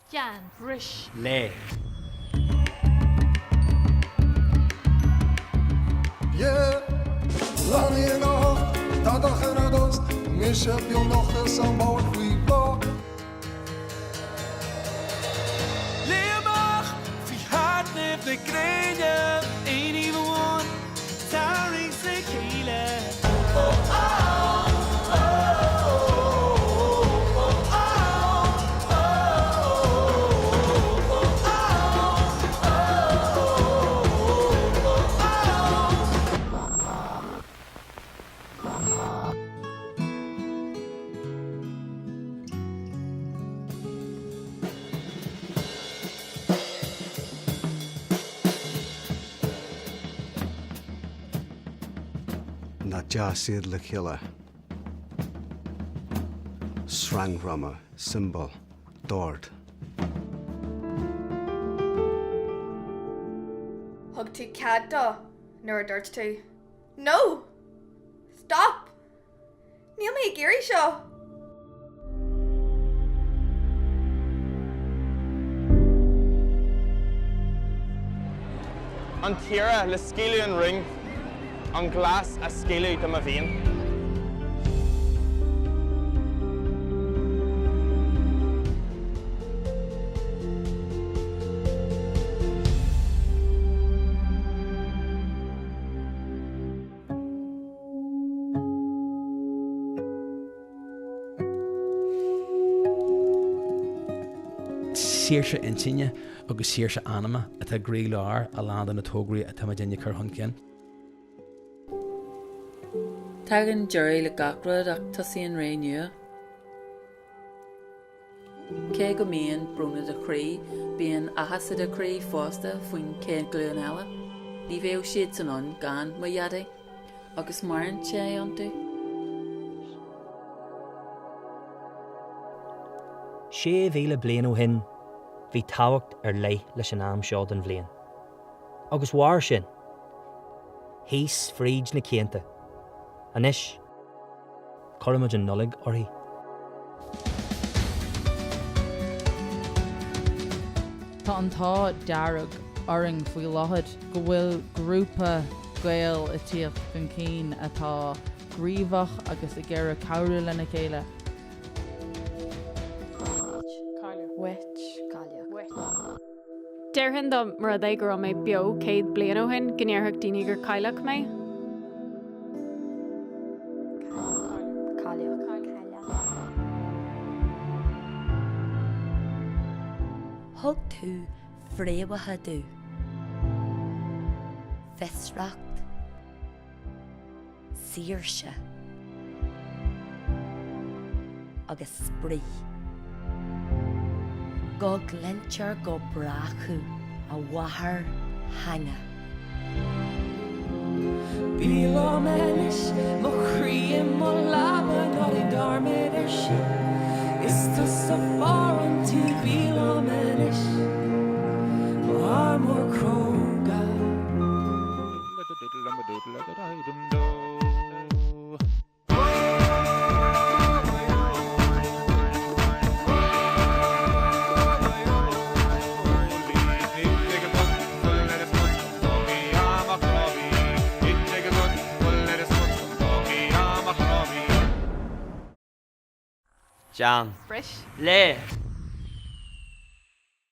Jan, Rish. Le. Yeah, lang hier nog, dat er geen dost. Mis heb je nog eens aan boord vliegblok. Leermach, Físeáin de Grede, anyone, starring Sekile. Na siad le chéile. Srangrama, symbol, dord. Thug tú cad do, nuair a dúirt tú. No! Stop! Níl mé ag géirí seo. An tíre le scéalaí an ring, an glas a scéalaí do a bhíon. Saoirse intinne agus saoirse anama atá grí lear a land na tógraí a tá déine chur chun cin. Tagan jury le gacrad ach tosíon ré nua. Cé go míon brúna de chrí bíon ahasa de chrí fásta faoin cé glúan eile. Ní bhéh siad san an gan mo iadé agus maran sé an tú. Sé bhíle bliain ó hin, bhí táhacht lei leis an am seo den bhliain. Agus mhair sin, híos fríd na céanta. Anis, chuirimiid an nullig orthaí. Tá an tá dearg oring faoi láthad go bhfuil grúpa gael a tíocht gan cín atá gríomhach agus I gcéire cabhrú lena chéile. Deirhin do mar a d gur mé beo céad blian ó hin gnéarthach daoine gur caileach mé. Thug tú fréamhathe dú. Fesreacht. Saoirse. Agus sprí. Go glentear go brathú a bhathair hanga. Bílá menis, mo chríim mo lába gáí darmid sin. Is tu sa fáran tú bílá menis, mo armór cróga. Jan. Frish. Le.